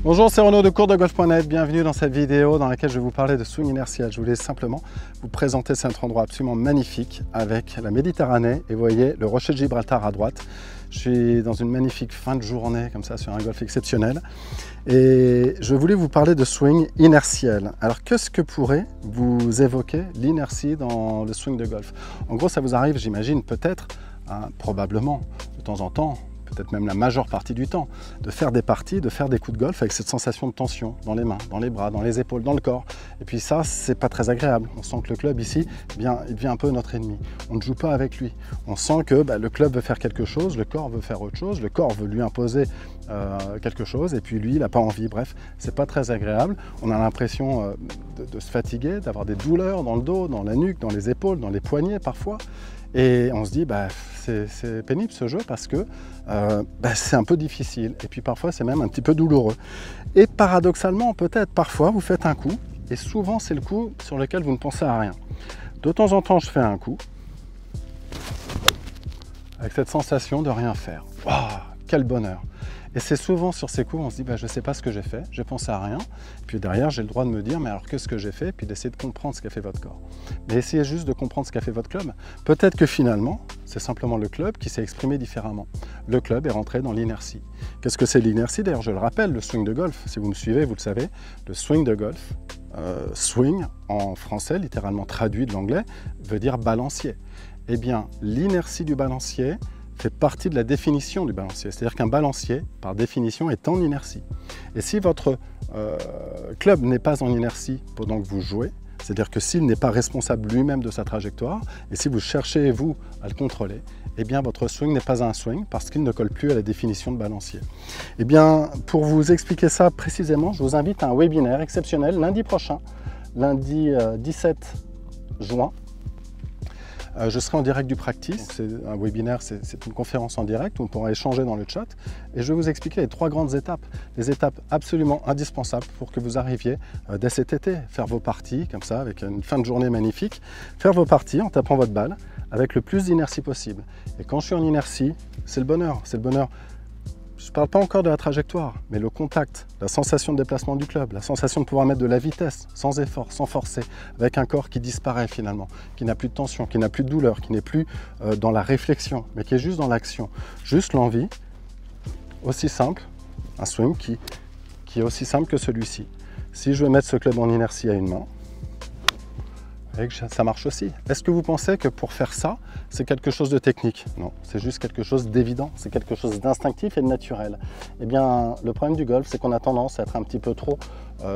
Bonjour, c'est Renaud de CoursDeGolf.net. Bienvenue dans cette vidéo dans laquelle je vais vous parler de swing inertiel. Je voulais simplement vous présenter cet endroit absolument magnifique avec la Méditerranée et vous voyez le rocher de Gibraltar à droite. Je suis dans une magnifique fin de journée comme ça sur un golf exceptionnel et je voulais vous parler de swing inertiel. Alors qu'est-ce que pourrait vous évoquer l'inertie dans le swing de golf? En gros, ça vous arrive, j'imagine, peut-être, probablement, de temps en temps, peut-être même la majeure partie du temps, de faire des parties, de faire des coups de golf avec cette sensation de tension dans les mains, dans les bras, dans les épaules, dans le corps. Et puis ça, c'est pas très agréable. On sent que le club ici, eh bien, il devient un peu notre ennemi. On ne joue pas avec lui. On sent que le club veut faire quelque chose, le corps veut faire autre chose, le corps veut lui imposer quelque chose, et puis lui, il n'a pas envie. Bref, c'est pas très agréable. On a l'impression de se fatiguer, d'avoir des douleurs dans le dos, dans la nuque, dans les épaules, dans les poignets parfois. Et on se dit, c'est pénible ce jeu parce que c'est un peu difficile. Et puis parfois, c'est même un petit peu douloureux. Et paradoxalement, peut-être, parfois, vous faites un coup. Et souvent, c'est le coup sur lequel vous ne pensez à rien. De temps en temps, je fais un coup. Avec cette sensation de rien faire. Waouh, quel bonheur! Et c'est souvent sur ces coups, on se dit, je ne sais pas ce que j'ai fait, j'ai pensé à rien. Puis derrière, j'ai le droit de me dire, mais alors qu'est-ce que j'ai fait? Puis d'essayer de comprendre ce qu'a fait votre corps. Mais essayez juste de comprendre ce qu'a fait votre club. Peut-être que finalement, c'est simplement le club qui s'est exprimé différemment. Le club est rentré dans l'inertie. Qu'est-ce que c'est l'inertie? D'ailleurs, je le rappelle, le swing de golf, si vous me suivez, vous le savez, le swing de golf, swing en français, littéralement traduit de l'anglais, veut dire balancier. Eh bien, l'inertie du balancier fait partie de la définition du balancier. C'est-à-dire qu'un balancier, par définition, est en inertie. Et si votre club n'est pas en inertie pendant que vous jouez, c'est-à-dire que s'il n'est pas responsable lui-même de sa trajectoire, et si vous cherchez, vous, à le contrôler, eh bien, votre swing n'est pas un swing parce qu'il ne colle plus à la définition de balancier. Eh bien, pour vous expliquer ça précisément, je vous invite à un webinaire exceptionnel lundi prochain, lundi 17 juin. Je serai en direct du practice, c'est un webinaire, c'est une conférence en direct où on pourra échanger dans le chat et je vais vous expliquer les 3 grandes étapes, les étapes absolument indispensables pour que vous arriviez dès cet été, faire vos parties comme ça avec une fin de journée magnifique, faire vos parties en tapant votre balle avec le plus d'inertie possible. Et quand je suis en inertie, c'est le bonheur, c'est le bonheur. Je ne parle pas encore de la trajectoire, mais le contact, la sensation de déplacement du club, la sensation de pouvoir mettre de la vitesse, sans effort, sans forcer, avec un corps qui disparaît finalement, qui n'a plus de tension, qui n'a plus de douleur, qui n'est plus dans la réflexion, mais qui est juste dans l'action. Juste l'envie, aussi simple, un swing qui est aussi simple que celui-ci. Si je veux mettre ce club en inertie à une main, ça marche aussi. Est-ce que vous pensez que pour faire ça, c'est quelque chose de technique? Non, c'est juste quelque chose d'évident, c'est quelque chose d'instinctif et de naturel. Eh bien, le problème du golf, c'est qu'on a tendance à être un petit peu trop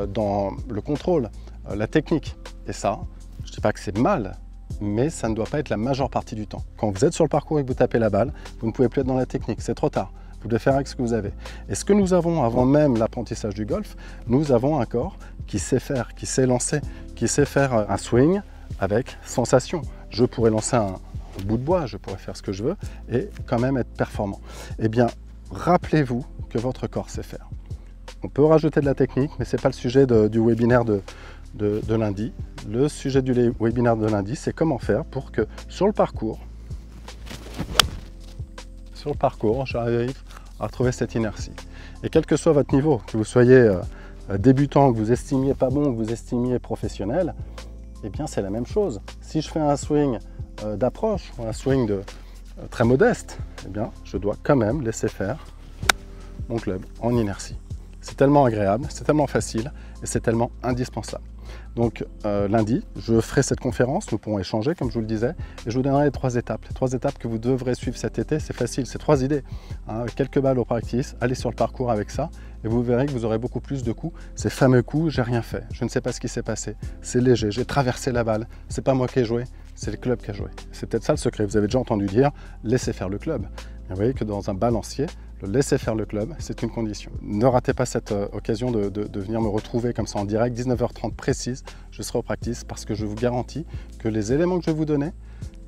dans le contrôle, la technique. Et ça, je ne dis pas que c'est mal, mais ça ne doit pas être la majeure partie du temps. Quand vous êtes sur le parcours et que vous tapez la balle, vous ne pouvez plus être dans la technique, c'est trop tard. Vous devez faire avec ce que vous avez. Et ce que nous avons avant même l'apprentissage du golf, nous avons un corps qui sait faire, qui sait lancer, qui sait faire un swing avec sensation. Je pourrais lancer un bout de bois, je pourrais faire ce que je veux et quand même être performant. Eh bien, rappelez-vous que votre corps sait faire. On peut rajouter de la technique, mais ce n'est pas le sujet du webinaire de lundi. Le sujet du webinaire de lundi, c'est comment faire pour que sur le parcours, j'arrive à retrouver cette inertie. Et quel que soit votre niveau, que vous soyez débutant, que vous estimiez pas bon, que vous estimiez professionnel, eh bien c'est la même chose. Si je fais un swing d'approche ou un swing très modeste, eh bien je dois quand même laisser faire mon club en inertie. C'est tellement agréable, c'est tellement facile et c'est tellement indispensable. Donc lundi, je ferai cette conférence, nous pourrons échanger comme je vous le disais, et je vous donnerai les 3 étapes. Les 3 étapes que vous devrez suivre cet été, c'est facile, c'est 3 idées. Quelques balles au practice, allez sur le parcours avec ça, et vous verrez que vous aurez beaucoup plus de coups. Ces fameux coups, j'ai rien fait, je ne sais pas ce qui s'est passé, c'est léger, j'ai traversé la balle, c'est pas moi qui ai joué, c'est le club qui a joué. C'est peut-être ça le secret, vous avez déjà entendu dire, laissez faire le club. Et vous voyez que dans un balancier, le laisser faire le club, c'est une condition. Ne ratez pas cette occasion de venir me retrouver comme ça en direct, 19h30 précise, je serai au practice parce que je vous garantis que les éléments que je vais vous donner,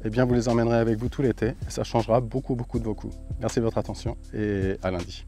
eh bien vous les emmènerez avec vous tout l'été et ça changera beaucoup de vos coups. Merci de votre attention et à lundi.